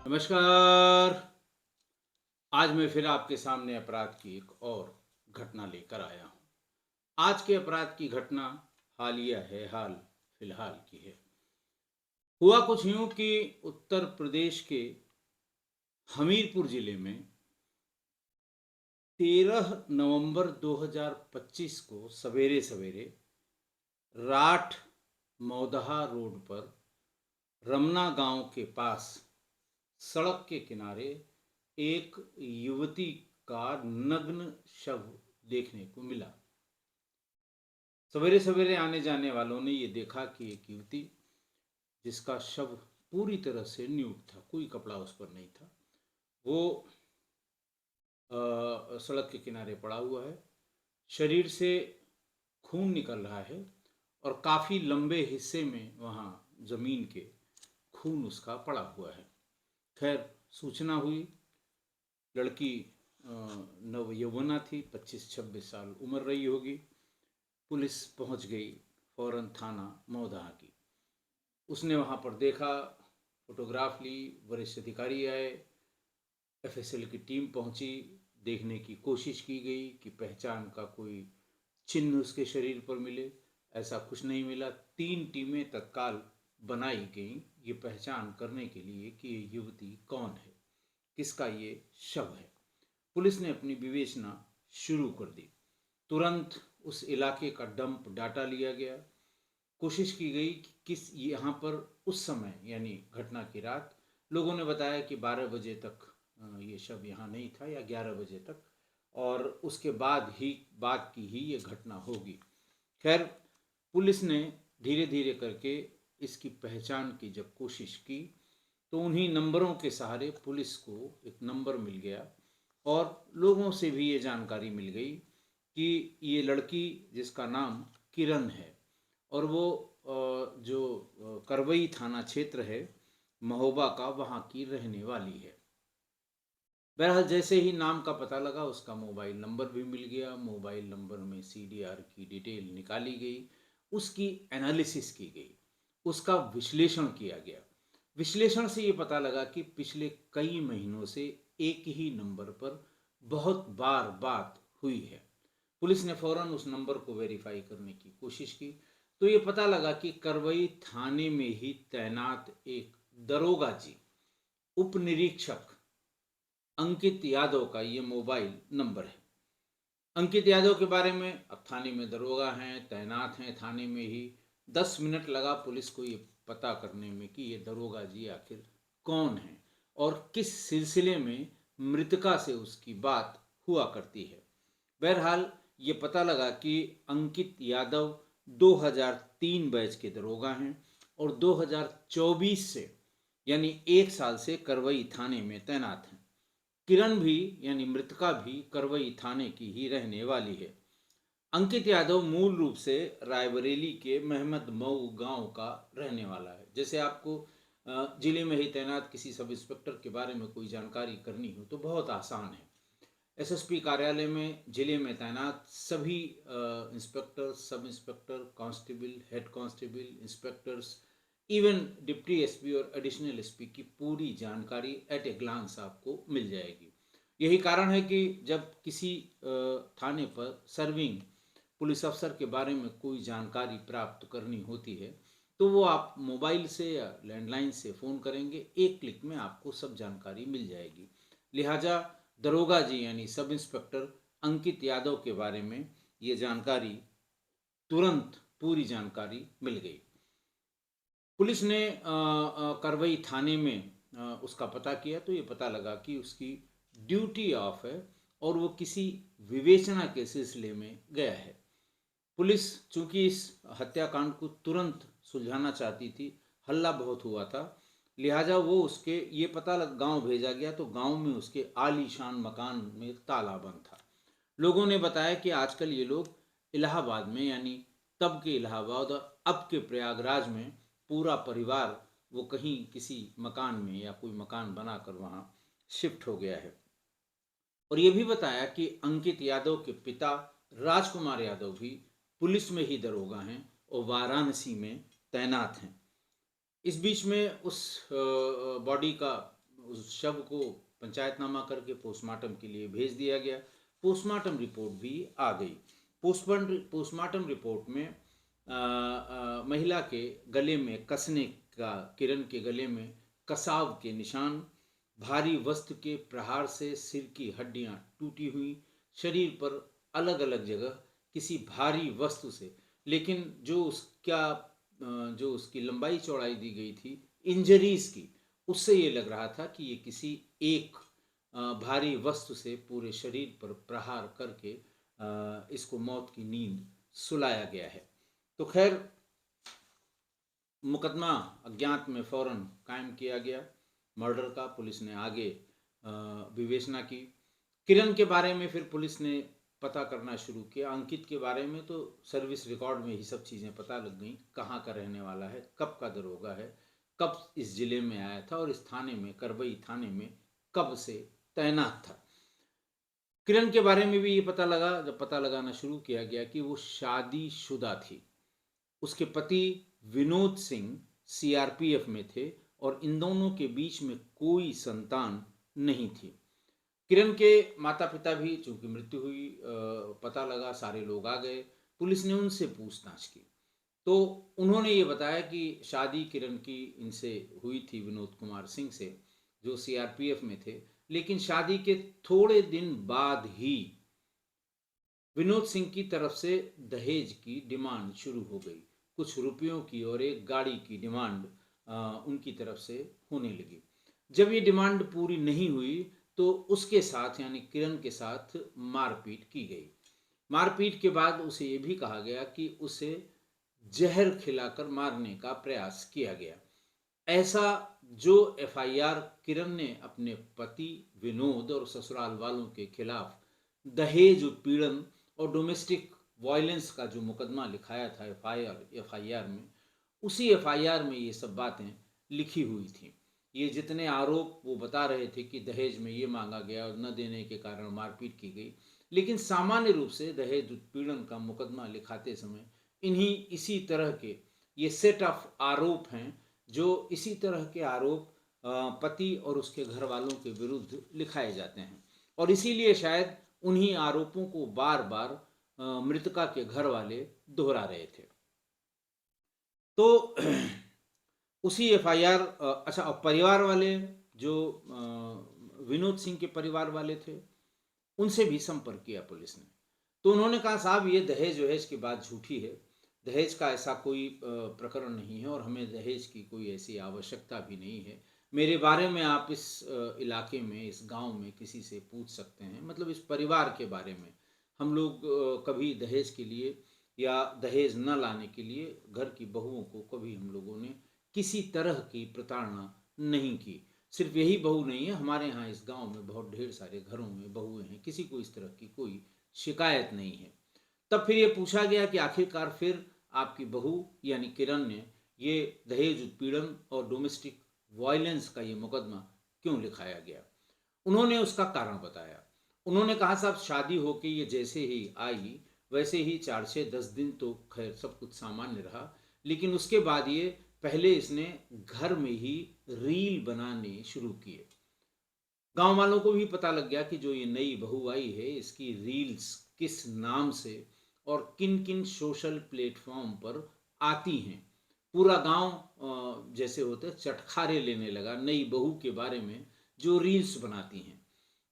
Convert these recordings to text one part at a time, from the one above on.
नमस्कार। आज मैं फिर आपके सामने अपराध की एक और घटना लेकर आया हूँ। आज के अपराध की घटना हालिया है, हाल फिलहाल की है। हुआ कुछ यूं कि उत्तर प्रदेश के हमीरपुर जिले में 13 नवंबर 2025 को सवेरे सवेरे राठ मौदहा रोड पर रमना गांव के पास सड़क के किनारे एक युवती का नग्न शव देखने को मिला। सवेरे सवेरे आने जाने वालों ने ये देखा कि एक युवती जिसका शव पूरी तरह से न्यूड था, कोई कपड़ा उस पर नहीं था, वो सड़क के किनारे पड़ा हुआ है। शरीर से खून निकल रहा है और काफ़ी लंबे हिस्से में वहाँ ज़मीन के खून उसका पड़ा हुआ है। खैर, सूचना हुई। लड़की नव यौवना थी, 25-26 साल उम्र रही होगी। पुलिस पहुंच गई फौरन थाना मौदहा की। उसने वहां पर देखा, फोटोग्राफ ली, वरिष्ठ अधिकारी आए, एफएसएल की टीम पहुंची, देखने की कोशिश की गई कि पहचान का कोई चिन्ह उसके शरीर पर मिले। ऐसा कुछ नहीं मिला। 3 टीमें तत्काल बनाई गईं ये पहचान करने के लिए कि ये युवती कौन है, किसका ये शव है। पुलिस ने अपनी विवेचना शुरू कर दी। तुरंत उस इलाके का डंप डाटा लिया गया। कोशिश की गई कि किस यहाँ पर उस समय यानी घटना की रात लोगों ने बताया कि 12 बजे तक ये शव यहाँ नहीं था या 11 बजे तक, और उसके बाद की ही ये घटना होगी। खैर, पुलिस ने धीरे धीरे करके इसकी पहचान की जब कोशिश की तो उन्हीं नंबरों के सहारे पुलिस को एक नंबर मिल गया और लोगों से भी ये जानकारी मिल गई कि ये लड़की जिसका नाम किरण है और वो जो करवई थाना क्षेत्र है महोबा का, वहाँ की रहने वाली है। बहरहाल जैसे ही नाम का पता लगा उसका मोबाइल नंबर भी मिल गया। मोबाइल नंबर में सीडीआर की डिटेल निकाली गई, उसकी एनालिसिस की गई, उसका विश्लेषण किया गया। विश्लेषण से ये पता लगा कि पिछले कई महीनों से एक ही नंबर पर बहुत बार बात हुई है। पुलिस ने फौरन उस नंबर को वेरीफाई करने की कोशिश की तो ये पता लगा कि करवई थाने में ही तैनात एक दरोगा जी, उप निरीक्षक अंकित यादव का ये मोबाइल नंबर है। अंकित यादव के बारे में, अब थाने में दरोगा हैं, तैनात हैं थाने में ही, 10 मिनट लगा पुलिस को ये पता करने में कि ये दरोगा जी आखिर कौन है और किस सिलसिले में मृतका से उसकी बात हुआ करती है। बहरहाल ये पता लगा कि अंकित यादव 2003 बैच के दरोगा हैं और 2024 से यानी 1 साल से करवई थाने में तैनात हैं। किरण भी यानी मृतका भी करवई थाने की ही रहने वाली है। अंकित यादव मूल रूप से रायबरेली के महमद मऊ गांव का रहने वाला है। जैसे आपको जिले में ही तैनात किसी सब इंस्पेक्टर के बारे में कोई जानकारी करनी हो तो बहुत आसान है। एसएसपी कार्यालय में जिले में तैनात सभी inspector, sub inspector, constable, head constable, inspectors, even deputy SP और एडिशनल एसपी की पूरी जानकारी एट ए ग्लांस आपको मिल जाएगी। यही कारण है कि जब किसी थाने पर सर्विंग पुलिस अफसर के बारे में कोई जानकारी प्राप्त करनी होती है तो वो आप मोबाइल से या लैंडलाइन से फ़ोन करेंगे, एक क्लिक में आपको सब जानकारी मिल जाएगी। लिहाजा दरोगा जी यानी सब इंस्पेक्टर अंकित यादव के बारे में ये जानकारी तुरंत पूरी जानकारी मिल गई। पुलिस ने करवई थाने में उसका पता किया तो ये पता लगा कि उसकी ड्यूटी ऑफ है और वो किसी विवेचना के सिलसिले में गया है। पुलिस चूंकि इस हत्याकांड को तुरंत सुलझाना चाहती थी, हल्ला बहुत हुआ था, लिहाजा वो उसके ये पता लग गांव भेजा गया तो गांव में उसके आलीशान मकान में ताला बंद था। लोगों ने बताया कि आजकल ये लोग इलाहाबाद में यानी तब के इलाहाबाद और अब के प्रयागराज में पूरा परिवार वो कहीं किसी मकान में या कोई मकान बनाकर वहाँ शिफ्ट हो गया है। और ये भी बताया कि अंकित यादव के पिता राजकुमार यादव भी पुलिस में ही दरोगा हैं और वाराणसी में तैनात हैं। इस बीच में उस बॉडी का उस शव को पंचायतनामा करके पोस्टमार्टम के लिए भेज दिया गया। पोस्टमार्टम रिपोर्ट भी आ गई। पोस्टमार्टम रिपोर्ट में महिला के गले में कसने का, किरण के गले में कसाव के निशान, भारी वस्तु के प्रहार से सिर की हड्डियां टूटी हुई, शरीर पर अलग अलग जगह किसी भारी वस्तु से, लेकिन जो उसकी लंबाई चौड़ाई दी गई थी इंजरीज की, उससे ये लग रहा था कि ये किसी एक भारी वस्तु से पूरे शरीर पर प्रहार करके इसको मौत की नींद सुलाया गया है। तो खैर, मुकदमा अज्ञात में फौरन कायम किया गया मर्डर का। पुलिस ने आगे विवेचना की। किरण के बारे में फिर पुलिस ने पता करना शुरू किया। अंकित के बारे में तो सर्विस रिकॉर्ड में ही सब चीज़ें पता लग गई, कहाँ का रहने वाला है, कब का दरोगा है, कब इस जिले में आया था और इस थाने में, करबई थाने में कब से तैनात था। किरण के बारे में भी ये पता लगा, जब पता लगाना शुरू किया गया, कि वो शादीशुदा थी। उसके पति विनोद सिंह सीआरपीएफ में थे और इन दोनों के बीच में कोई संतान नहीं थी। किरण के माता पिता भी, चूंकि मृत्यु हुई, पता लगा, सारे लोग आ गए। पुलिस ने उनसे पूछताछ की तो उन्होंने ये बताया कि शादी किरण की इनसे हुई थी, विनोद कुमार सिंह से, जो सीआरपीएफ में थे, लेकिन शादी के थोड़े दिन बाद ही विनोद सिंह की तरफ से दहेज की डिमांड शुरू हो गई। कुछ रुपयों की और एक गाड़ी की डिमांड उनकी तरफ से होने लगी। जब ये डिमांड पूरी नहीं हुई तो उसके साथ, यानी किरण के साथ, मारपीट की गई। मारपीट के बाद उसे ये भी कहा गया कि उसे जहर खिलाकर मारने का प्रयास किया गया। ऐसा जो एफआईआर किरण ने अपने पति विनोद और ससुराल वालों के खिलाफ दहेज उत्पीड़न और डोमेस्टिक वायलेंस का जो मुकदमा लिखाया था एफआईआर में, उसी एफआईआर में ये सब बातें लिखी हुई थी। ये जितने आरोप वो बता रहे थे कि दहेज में ये मांगा गया और न देने के कारण मारपीट की गई, लेकिन सामान्य रूप से दहेज उत्पीड़न का मुकदमा लिखाते समय इसी तरह के ये सेट ऑफ आरोप हैं, जो इसी तरह के आरोप पति और उसके घर वालों के विरुद्ध लिखाए जाते हैं। और इसीलिए शायद उन्हीं आरोपों को बार बार मृतका के घर वाले दोहरा रहे थे। तो उसी एफआईआर, अच्छा, और परिवार वाले जो विनोद सिंह के परिवार वाले थे, उनसे भी संपर्क किया पुलिस ने। तो उन्होंने कहा, साहब ये दहेज वहेज की बात झूठी है, दहेज का ऐसा कोई प्रकरण नहीं है और हमें दहेज की कोई ऐसी आवश्यकता भी नहीं है। मेरे बारे में आप इस इलाके में, इस गांव में किसी से पूछ सकते हैं, मतलब इस परिवार के बारे में। हम लोग कभी दहेज के लिए या दहेज न लाने के लिए घर की बहुओं को कभी हम लोगों ने किसी तरह की प्रताड़ना नहीं की। सिर्फ यही बहू नहीं है, हमारे यहाँ इस गांव में बहुत ढेर सारे घरों में बहुएं हैं, किसी को इस तरह की कोई शिकायत नहीं है। तब फिर ये पूछा गया कि आखिरकार फिर आपकी बहू यानी किरण ने ये दहेज उत्पीड़न और डोमेस्टिक वायलेंस का ये मुकदमा क्यों लिखाया गया। उन्होंने उसका कारण बताया। उन्होंने कहा, साहब शादी होके ये जैसे ही आई वैसे ही 4 से 10 दिन तो खैर सब कुछ सामान्य रहा, लेकिन उसके बाद ये पहले इसने घर में ही रील बनाने शुरू किए। गांव वालों को भी पता लग गया कि जो ये नई बहू आई है इसकी रील्स किस नाम से और किन किन सोशल प्लेटफॉर्म पर आती हैं। पूरा गांव जैसे होते चटखारे लेने लगा नई बहू के बारे में जो रील्स बनाती हैं।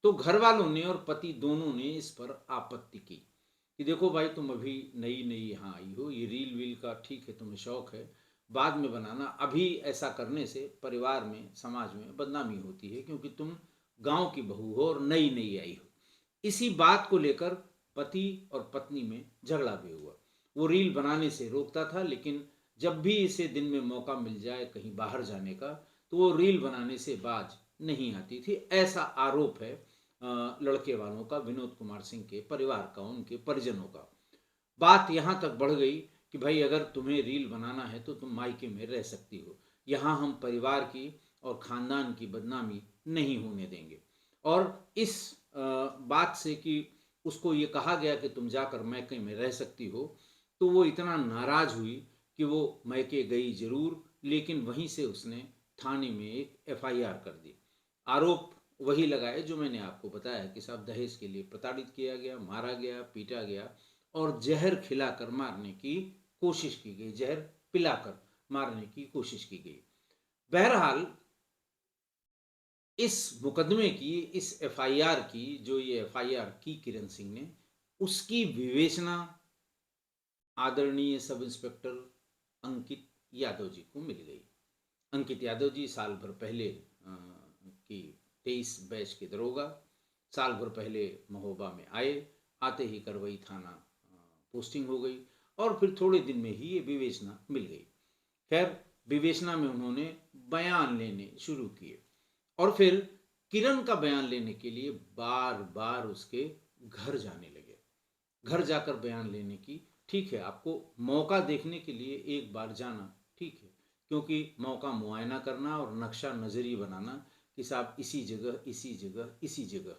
तो घर वालों ने और पति दोनों ने इस पर आपत्ति की कि देखो भाई, तुम अभी नई नई यहाँ आई हो, ये रील वील का ठीक है, तुम्हें शौक है, बाद में बनाना, अभी ऐसा करने से परिवार में, समाज में बदनामी होती है, क्योंकि तुम गांव की बहू हो और नई नई आई हो। इसी बात को लेकर पति और पत्नी में झगड़ा भी हुआ। वो रील बनाने से रोकता था, लेकिन जब भी इसे दिन में मौका मिल जाए कहीं बाहर जाने का तो वो रील बनाने से बाज नहीं आती थी। ऐसा आरोप है लड़के वालों का, विनोद कुमार सिंह के परिवार का, उनके परिजनों का। बात यहाँ तक बढ़ गई कि भाई अगर तुम्हें रील बनाना है तो तुम मायके में रह सकती हो, यहाँ हम परिवार की और खानदान की बदनामी नहीं होने देंगे। और इस बात से कि उसको ये कहा गया कि तुम जाकर मायके में रह सकती हो, तो वो इतना नाराज हुई कि वो मायके गई जरूर, लेकिन वहीं से उसने थाने में एक एफआईआर कर दी। आरोप वही लगाए जो मैंने आपको बताया कि साहब दहेज के लिए प्रताड़ित किया गया, मारा गया, पीटा गया और जहर खिलाकर मारने की कोशिश की गई, जहर पिलाकर मारने की कोशिश की गई। बहरहाल इस मुकदमे की, इस एफआईआर की, जो ये एफआईआर की किरण सिंह ने, उसकी विवेचना आदरणीय सब इंस्पेक्टर अंकित यादव जी को मिल गई। अंकित यादव जी साल भर पहले की 23 बैच के दरोगा, साल भर पहले महोबा में आए, आते ही करवई थाना पोस्टिंग हो गई और फिर थोड़े दिन में ही ये विवेचना मिल गई। खैर, विवेचना में उन्होंने बयान लेने शुरू किए और फिर किरण का बयान लेने के लिए बार बार उसके घर जाने लगे। घर जाकर बयान लेने की, ठीक है, आपको मौका देखने के लिए एक बार जाना ठीक है, क्योंकि मौका मुआयना करना और नक्शा नज़री बनाना कि साहब इसी जगह, इसी जगह, इसी जगह,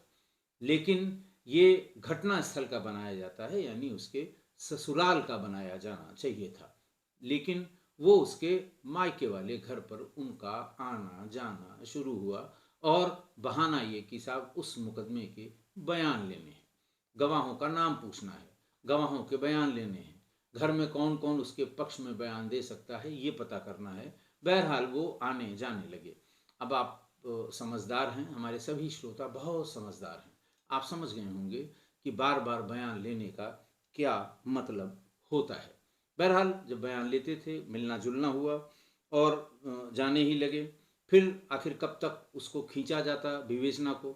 लेकिन ये घटना स्थल का बनाया जाता है, यानी उसके ससुराल का बनाया जाना चाहिए था। लेकिन वो उसके मायके वाले घर पर उनका आना जाना शुरू हुआ और बहाना ये कि साहब उस मुकदमे के बयान लेने हैं, गवाहों का नाम पूछना है, गवाहों के बयान लेने हैं, घर में कौन कौन उसके पक्ष में बयान दे सकता है ये पता करना है। बहरहाल वो आने जाने लगे। अब आप समझदार हैं, हमारे सभी श्रोता बहुत समझदार हैं, आप समझ गए होंगे कि बार बार बयान लेने का क्या मतलब होता है। बहरहाल जब बयान लेते थे, मिलना जुलना हुआ और जाने ही लगे। फिर आखिर कब तक उसको खींचा जाता विवेचना को।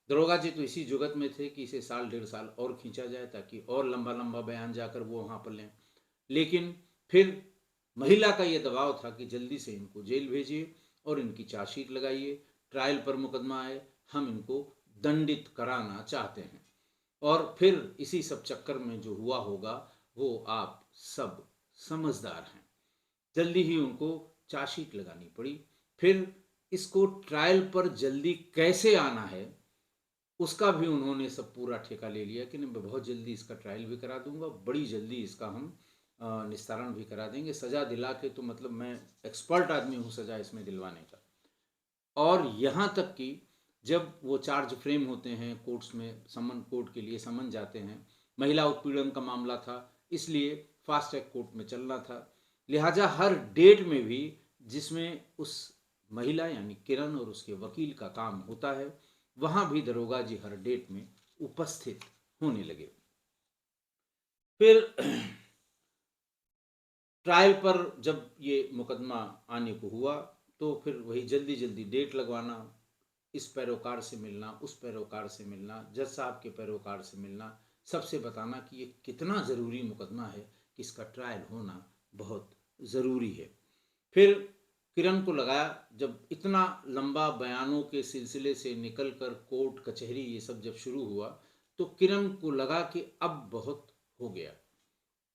दरोगा जी तो इसी जुगत में थे कि इसे साल 1.5 साल और खींचा जाए ताकि और लंबा लंबा बयान जाकर वो वहाँ पर लें। लेकिन फिर महिला का ये दबाव था कि जल्दी से इनको जेल भेजिए और इनकी चार्जशीट लगाइए, ट्रायल पर मुकदमा आए, हम इनको दंडित कराना चाहते हैं। और फिर इसी सब चक्कर में जो हुआ होगा वो आप सब समझदार हैं। जल्दी ही उनको चार्जशीट लगानी पड़ी। फिर इसको ट्रायल पर जल्दी कैसे आना है उसका भी उन्होंने सब पूरा ठेका ले लिया कि नहीं, मैं बहुत जल्दी इसका ट्रायल भी करा दूंगा, बड़ी जल्दी इसका हम निस्तारण भी करा देंगे, सज़ा दिला के, तो मतलब मैं एक्सपर्ट आदमी हूँ सज़ा इसमें दिलवाने का। और यहाँ तक कि जब वो चार्ज फ्रेम होते हैं कोर्ट्स में, समन कोर्ट के लिए समन जाते हैं, महिला उत्पीड़न का मामला था इसलिए फास्ट ट्रैक कोर्ट में चलना था, लिहाजा हर डेट में भी जिसमें उस महिला यानी किरण और उसके वकील का काम होता है, वहाँ भी दरोगा जी हर डेट में उपस्थित होने लगे। फिर ट्रायल पर जब ये मुकदमा आने को हुआ तो फिर वही जल्दी जल्दी डेट लगवाना, इस पैरोकार से मिलना, उस पैरोकार से मिलना, जज साहब के पैरोकार से मिलना, सबसे बताना कि ये कितना ज़रूरी मुकदमा है कि इसका ट्रायल होना बहुत ज़रूरी है। फिर किरण को लगा, जब इतना लंबा बयानों के सिलसिले से निकल कर कोर्ट कचहरी ये सब जब शुरू हुआ तो किरण को लगा कि अब बहुत हो गया।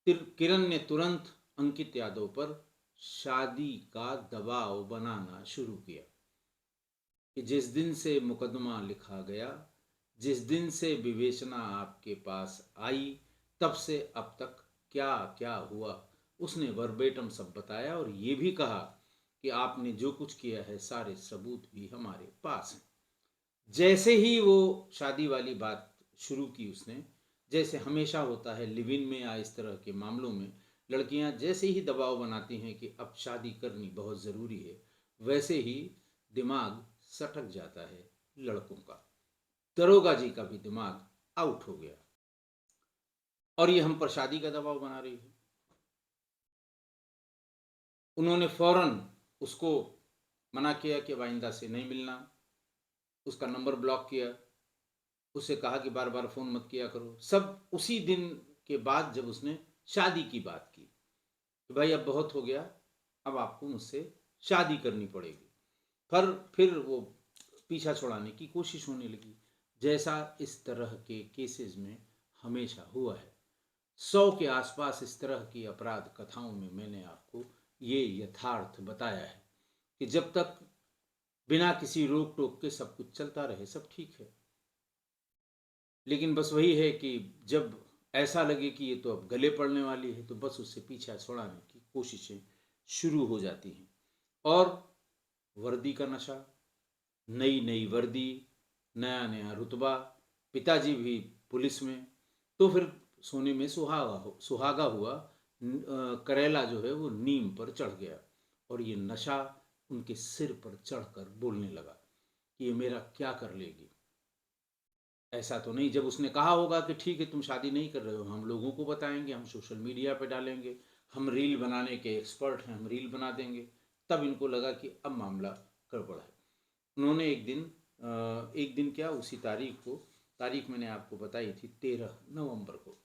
फिर किरण ने तुरंत अंकित यादव पर शादी का दबाव बनाना शुरू किया कि जिस दिन से मुकदमा लिखा गया, जिस दिन से विवेचना आपके पास आई, तब से अब तक क्या क्या हुआ उसने वर्बेटम सब बताया और ये भी कहा कि आपने जो कुछ किया है सारे सबूत भी हमारे पास हैं। जैसे ही वो शादी वाली बात शुरू की उसने, जैसे हमेशा होता है लिव इन में या इस तरह के मामलों में, लड़कियां जैसे ही दबाव बनाती हैं कि अब शादी करनी बहुत ज़रूरी है, वैसे ही दिमाग सटक जाता है लड़कों का। दरोगा जी का भी दिमाग आउट हो गया और ये हम पर शादी का दबाव बना रही है। उन्होंने फौरन उसको मना किया कि अब आइंदा से नहीं मिलना, उसका नंबर ब्लॉक किया, उससे कहा कि बार बार फ़ोन मत किया करो। सब उसी दिन के बाद जब उसने शादी की बात की कि भाई अब बहुत हो गया, अब आपको मुझसे शादी करनी पड़ेगी, पर फिर वो पीछा छुड़ाने की कोशिश होने लगी, जैसा इस तरह के केसेस में हमेशा हुआ है। 100 के आसपास इस तरह की अपराध कथाओं में मैंने आपको ये यथार्थ बताया है कि जब तक बिना किसी रोक टोक के सब कुछ चलता रहे सब ठीक है, लेकिन बस वही है कि जब ऐसा लगे कि ये तो अब गले पड़ने वाली है तो बस उससे पीछा छुड़ाने की कोशिशें शुरू हो जाती हैं। और वर्दी का नशा, नई नई वर्दी, नया नया रुतबा, पिताजी भी पुलिस में। तो फिर सोने में सुहागा हुआ करेला जो है वो नीम पर चढ़ गया और ये नशा उनके सिर पर चढ़कर बोलने लगा कि ये मेरा क्या कर लेगी। ऐसा तो नहीं, जब उसने कहा होगा कि ठीक है तुम शादी नहीं कर रहे हो, हम लोगों को बताएंगे, हम सोशल मीडिया पे डालेंगे, हम रील बनाने के एक्सपर्ट हैं, हम रील बना देंगे, तब इनको लगा कि अब मामला गड़बड़ है। उन्होंने एक दिन क्या, उसी तारीख मैंने आपको बताई थी 13 नवंबर को,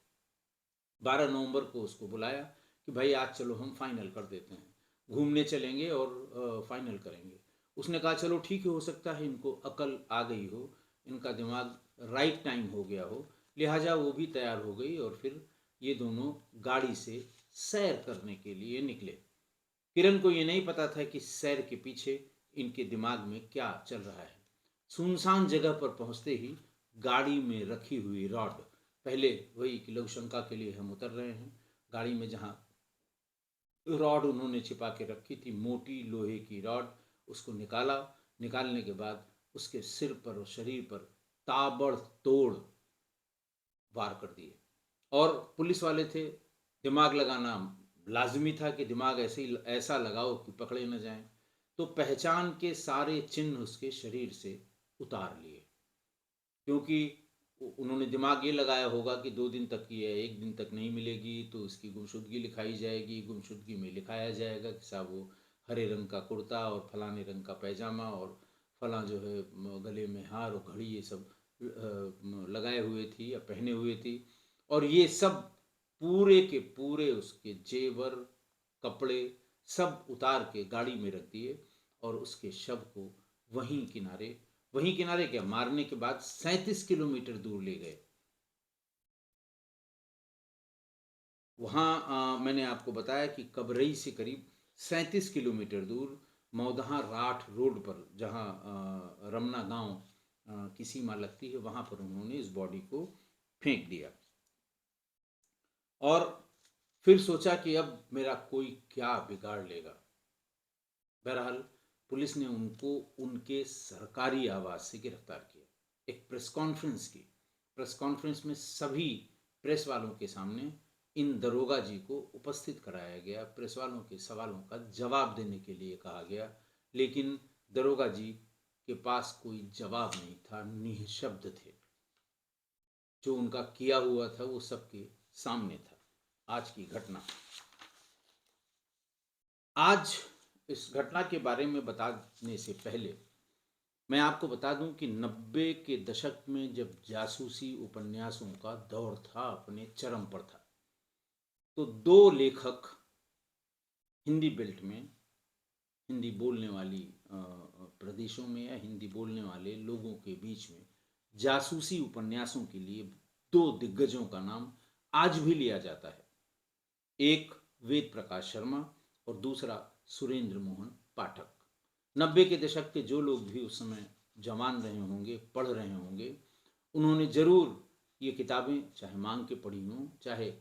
12 नवंबर को उसको बुलाया कि भाई आज चलो हम फाइनल कर देते हैं, घूमने चलेंगे और फाइनल करेंगे। उसने कहा चलो ठीक है, हो सकता है इनको अकल आ गई हो, इनका दिमाग राइट टाइम हो गया हो, लिहाजा वो भी तैयार हो गई और फिर ये दोनों गाड़ी से सैर करने के लिए निकले। किरण को ये नहीं पता था कि सैर के पीछे इनके दिमाग में क्या चल रहा है। सुनसान जगह पर पहुंचते ही गाड़ी में रखी हुई रॉड, पहले वही कि लघु शंका के लिए हम उतर रहे हैं, गाड़ी में जहां रॉड उन्होंने छिपा के रखी थी, मोटी लोहे की रॉड, उसको निकाला। निकालने के बाद उसके सिर पर और शरीर पर ताबड़तोड़ वार कर दिए। और पुलिस वाले थे, दिमाग लगाना लाजमी था कि दिमाग ऐसा लगाओ कि पकड़े न जाएं। तो पहचान के सारे चिन्ह उसके शरीर से उतार लिए, क्योंकि उन्होंने दिमाग ये लगाया होगा कि 2 दिन तक ये 1 दिन तक नहीं मिलेगी तो इसकी गुमशुदगी लिखाई जाएगी, गुमशुदगी में लिखाया जाएगा कि साहब वो हरे रंग का कुर्ता और फलाने रंग का पैजामा और फला जो है गले में हार और घड़ी ये सब लगाए हुए थी या पहने हुए थी। और ये सब पूरे के पूरे उसके जेवर, कपड़े सब उतार के गाड़ी में रख दिए और उसके शव को वहीं किनारे क्या, मारने के बाद 37 किलोमीटर दूर ले गए। वहाँ मैंने आपको बताया कि कबरई से करीब 37 किलोमीटर दूर मौदहा राठ रोड पर, जहाँ रमना गांव की सीमा लगती है, वहाँ पर उन्होंने इस बॉडी को फेंक दिया। और फिर सोचा कि अब मेरा कोई क्या बिगाड़ लेगा। बहरहाल पुलिस ने उनको उनके सरकारी आवास से गिरफ्तार किया, एक प्रेस कॉन्फ्रेंस की। प्रेस कॉन्फ्रेंस में सभी प्रेस वालों के सामने इन दरोगा जी को उपस्थित कराया गया, प्रेस वालों के सवालों का जवाब देने के लिए कहा गया, लेकिन दरोगा जी के पास कोई जवाब नहीं था, निःशब्द थे। जो उनका किया हुआ था वो सबके सामने था। आज की घटना, आज इस घटना के बारे में बताने से पहले मैं आपको बता दूं कि 90 के दशक में जब जासूसी उपन्यासों का दौर था, अपने चरम पर था, तो 2 लेखक हिंदी बेल्ट में, हिंदी बोलने वाली प्रदेशों में या हिंदी बोलने वाले लोगों के बीच में जासूसी उपन्यासों के लिए 2 दिग्गजों का नाम आज भी लिया जाता है। एक वेद प्रकाश शर्मा और दूसरा सुरेंद्र मोहन पाठक। 90 के दशक के जो लोग भी उस समय जवान रहे होंगे, पढ़ रहे होंगे, उन्होंने ज़रूर ये किताबें चाहे मांग के पढ़ी हों, चाहे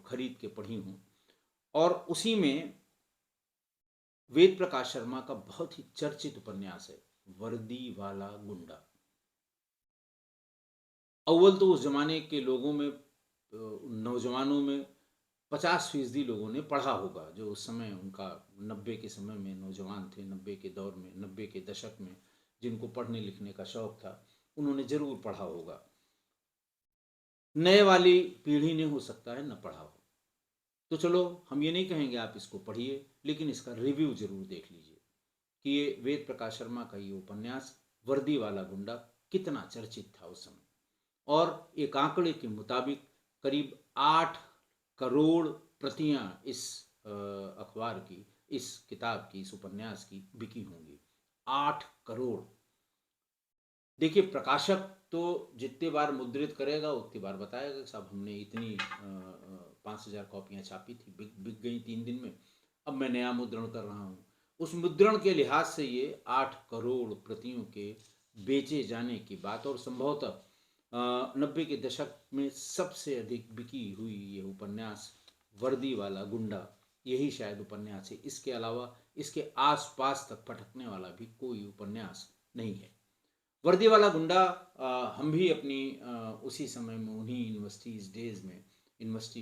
खरीद के पढ़ी हों। और उसी में वेद प्रकाश शर्मा का बहुत ही चर्चित उपन्यास है वर्दी वाला गुंडा। अव्वल तो उस जमाने के लोगों में, नौजवानों में 50% लोगों ने पढ़ा होगा, जो उस समय उनका 90 के समय में नौजवान थे, 90 के दौर में, 90 के दशक में जिनको पढ़ने लिखने का शौक था, उन्होंने ज़रूर पढ़ा होगा। नए वाली पीढ़ी ने हो सकता है न पढ़ा हो। तो चलो हम ये नहीं कहेंगे आप इसको पढ़िए, लेकिन इसका रिव्यू ज़रूर देख लीजिए कि ये वेद प्रकाश शर्मा का ये उपन्यास वर्दी वाला गुंडा कितना चर्चित था उस समय। और एक आंकड़े के मुताबिक करीब 8 करोड़ प्रतियां इस अखबार की, इस किताब की, इस उपन्यास की बिकी होंगी। 8 करोड़। देखिए, प्रकाशक तो जितने बार मुद्रित करेगा उतनी बार बताएगा कि साहब हमने इतनी 5,000 कॉपियां छापी थी, बिक गई 3 दिन में, अब मैं नया मुद्रण कर रहा हूँ। उस मुद्रण के लिहाज से ये 8 करोड़ प्रतियों के बेचे जाने की बात, और संभवतः 90 के दशक में सबसे अधिक बिकी हुई ये उपन्यास वर्दी वाला गुंडा, यही शायद उपन्यास है। इसके अलावा इसके आस पास तक पटकने वाला भी कोई उपन्यास नहीं है। वर्दी वाला गुंडा हम भी अपनी उसी समय में उन्हीं यूनिवर्सिटी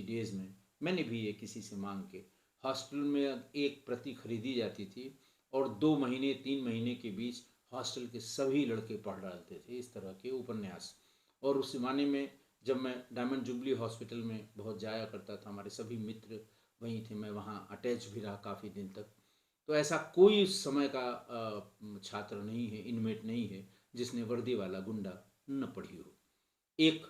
डेज में मैंने भी ये किसी से मांग के हॉस्टल में एक प्रति खरीदी जाती थी और 2 महीने 3 महीने के बीच हॉस्टल के सभी लड़के पढ़ डालते थे इस तरह के उपन्यास। और उस ज़माने में जब मैं डायमंड जुबली हॉस्पिटल में बहुत जाया करता था, हमारे सभी मित्र वहीं थे, मैं वहाँ अटैच भी रहा काफ़ी दिन तक। तो ऐसा कोई उस समय का छात्र नहीं है, इनमेट नहीं है जिसने वर्दी वाला गुंडा न पढ़ी हो। एक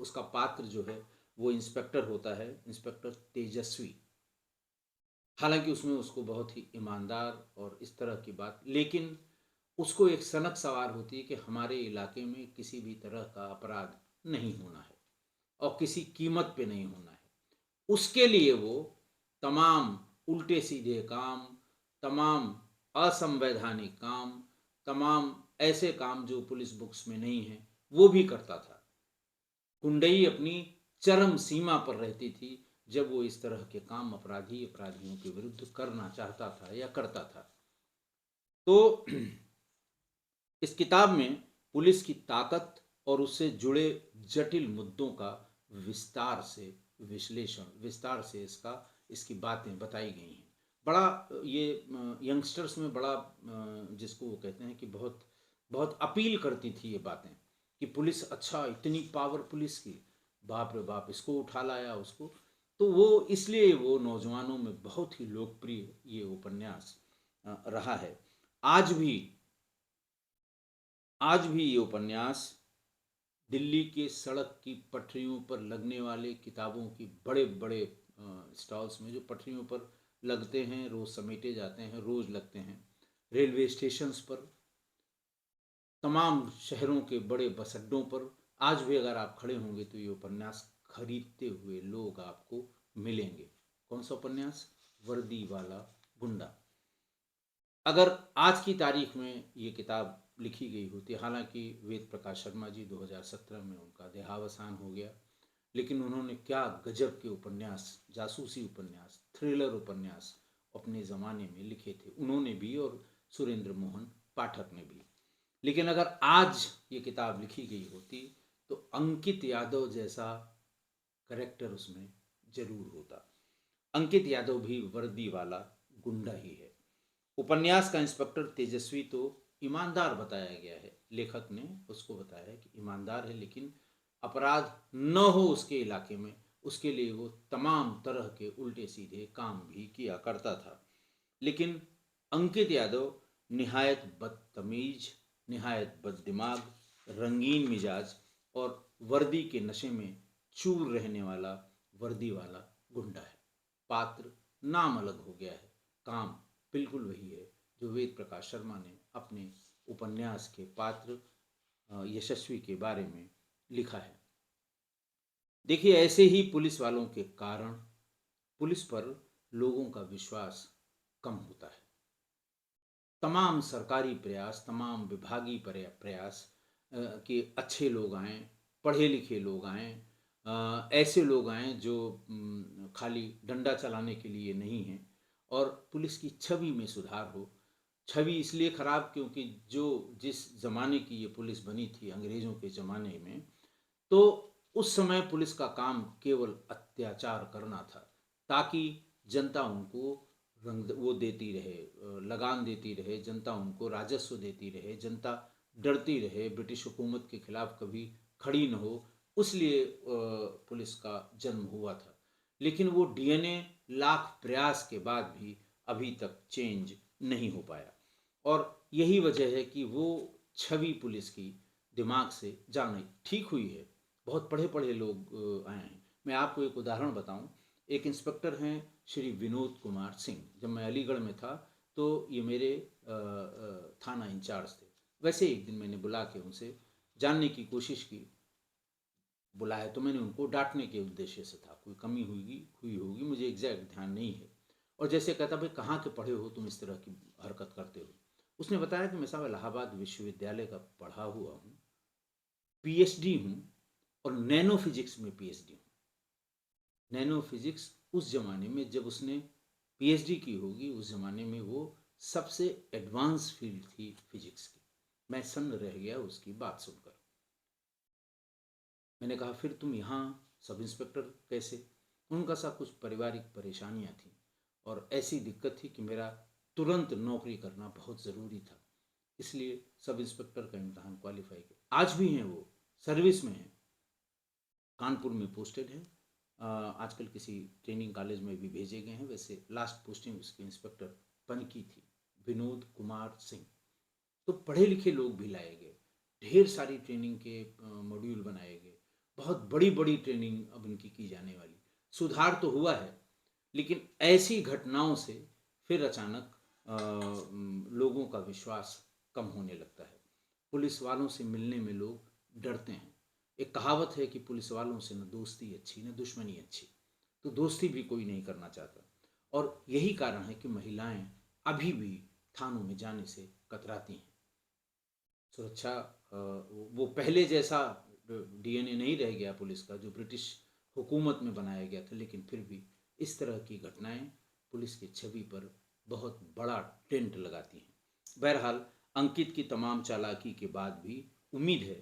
उसका पात्र जो है वो इंस्पेक्टर होता है, इंस्पेक्टर तेजस्वी। हालांकि उसमें उसको बहुत ही ईमानदार और इस तरह की बात, लेकिन उसको एक सनक सवार होती है कि हमारे इलाके में किसी भी तरह का अपराध नहीं होना है और किसी कीमत पे नहीं होना है। उसके लिए वो तमाम उल्टे सीधे काम, तमाम असंवैधानिक काम, तमाम ऐसे काम जो पुलिस बुक्स में नहीं है वो भी करता था। गुंडई अपनी चरम सीमा पर रहती थी जब वो इस तरह के काम अपराधियों के विरुद्ध करना चाहता था या करता था। तो इस किताब में पुलिस की ताकत और उससे जुड़े जटिल मुद्दों का विस्तार से विस्तार से इसकी बातें बताई गई हैं। बड़ा ये यंगस्टर्स में बड़ा जिसको वो कहते हैं कि बहुत बहुत अपील करती थी ये बातें कि पुलिस, अच्छा इतनी पावर पुलिस की, बाप रे बाप, इसको उठा लाया उसको। तो वो इसलिए वो नौजवानों में बहुत ही लोकप्रिय ये उपन्यास रहा है। आज भी आज भी ये उपन्यास दिल्ली के सड़क की पटरियों पर लगने वाले किताबों की बड़े बड़े स्टॉल्स में जो पटरियों पर लगते हैं, रोज़ समेटे जाते हैं, रोज़ लगते हैं, रेलवे स्टेशंस पर, तमाम शहरों के बड़े बस अड्डों पर आज भी अगर आप खड़े होंगे तो ये उपन्यास खरीदते हुए लोग आपको मिलेंगे। कौन सा उपन्यास? वर्दी वाला गुंडा। अगर आज की तारीख में ये किताब लिखी गई होती, हालांकि वेद प्रकाश शर्मा जी 2017 में उनका देहावसान हो गया, लेकिन उन्होंने क्या गजब के उपन्यास, जासूसी उपन्यास, थ्रिलर उपन्यास अपने ज़माने में लिखे थे, उन्होंने भी और सुरेंद्र मोहन पाठक ने भी। लेकिन अगर आज ये किताब लिखी गई होती तो अंकित यादव जैसा करेक्टर उसमें जरूर होता। अंकित यादव भी वर्दी वाला गुंडा ही है। उपन्यास का इंस्पेक्टर तेजस्वी तो ईमानदार बताया गया है, लेखक ने उसको बताया है कि ईमानदार है, लेकिन अपराध न हो उसके इलाके में उसके लिए वो तमाम तरह के उल्टे सीधे काम भी किया करता था। लेकिन अंकित यादव निहायत बदतमीज, निहायत बददिमाग, रंगीन मिजाज और वर्दी के नशे में चूर रहने वाला वर्दी वाला गुंडा है। पात्र नाम अलग हो गया है, काम बिल्कुल वही है जो वेद प्रकाश शर्मा ने अपने उपन्यास के पात्र यशस्वी के बारे में लिखा है। देखिए, ऐसे ही पुलिस वालों के कारण पुलिस पर लोगों का विश्वास कम होता है। तमाम सरकारी प्रयास, तमाम विभागीय प्रयास कि अच्छे लोग आएँ, पढ़े लिखे लोग आएँ, ऐसे लोग आएँ जो खाली डंडा चलाने के लिए नहीं हैं और पुलिस की छवि में सुधार हो। छवि इसलिए खराब क्योंकि जो जिस ज़माने की ये पुलिस बनी थी अंग्रेज़ों के ज़माने में, तो उस समय पुलिस का काम केवल अत्याचार करना था ताकि जनता उनको रंग वो देती रहे, लगान देती रहे, जनता उनको राजस्व देती रहे, जनता डरती रहे, ब्रिटिश हुकूमत के खिलाफ कभी खड़ी न हो, उसलिए पुलिस का जन्म हुआ था। लेकिन वो डीएनए लाख प्रयास के बाद भी अभी तक चेंज नहीं हो पाया और यही वजह है कि वो छवि पुलिस की दिमाग से जानी ठीक हुई है। बहुत पढ़े पढ़े लोग आए हैं। मैं आपको एक उदाहरण बताऊं, एक इंस्पेक्टर हैं श्री विनोद कुमार सिंह। जब मैं अलीगढ़ में था तो ये मेरे थाना इंचार्ज थे। वैसे एक दिन मैंने बुला के उनसे जानने की कोशिश की, बुलाया तो मैंने उनको डांटने के उद्देश्य से था, कोई कमी हुई होगी, मुझे एग्जैक्ट ध्यान नहीं है। और जैसे कहता, भाई कहाँ के पढ़े हो तुम, इस तरह की हरकत करते हो। उसने बताया कि मैं साहब इलाहाबाद विश्वविद्यालय का पढ़ा हुआ हूँ, पीएचडी हूँ और नैनो फिजिक्स में पीएचडी हूँ। नैनो फिजिक्स उस ज़माने में जब उसने पीएचडी की होगी, उस ज़माने में वो सबसे एडवांस फील्ड थी फिजिक्स की। मैं सन्न रह गया उसकी बात सुनकर। मैंने कहा, फिर तुम यहाँ सब इंस्पेक्टर कैसे? उनका सा कुछ पारिवारिक परेशानियाँ थीं और ऐसी दिक्कत थी कि मेरा तुरंत नौकरी करना बहुत ज़रूरी था, इसलिए सब इंस्पेक्टर का इम्तहान क्वालिफाई किया। आज भी हैं वो, सर्विस में हैं, कानपुर में पोस्टेड हैं। आजकल किसी ट्रेनिंग कॉलेज में भी भेजे गए हैं। वैसे लास्ट पोस्टिंग उसकी इंस्पेक्टर पन की थी, विनोद कुमार सिंह। तो पढ़े लिखे लोग भी लाए गए, ढेर सारी ट्रेनिंग के मॉड्यूल बनाए गए, बहुत बड़ी बड़ी ट्रेनिंग अब इनकी की जाने वाली। सुधार तो हुआ है, लेकिन ऐसी घटनाओं से फिर अचानक लोगों का विश्वास कम होने लगता है। पुलिस वालों से मिलने में लोग डरते हैं। एक कहावत है कि पुलिस वालों से न दोस्ती अच्छी न दुश्मनी अच्छी, तो दोस्ती भी कोई नहीं करना चाहता। और यही कारण है कि महिलाएं अभी भी थानों में जाने से कतराती हैं। सुरक्षा वो पहले जैसा डीएनए नहीं रह गया पुलिस का जो ब्रिटिश हुकूमत में बनाया गया था, लेकिन फिर भी इस तरह की घटनाएं पुलिस की छवि पर बहुत बड़ा टेंट लगाती हैं। बहरहाल, अंकित की तमाम चालाकी के बाद भी उम्मीद है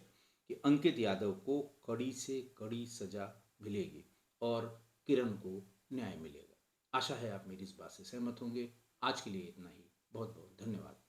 कि अंकित यादव को कड़ी से कड़ी सजा मिलेगी और किरण को न्याय मिलेगा। आशा है आप मेरी इस बात से सहमत होंगे। आज के लिए इतना ही। बहुत बहुत धन्यवाद।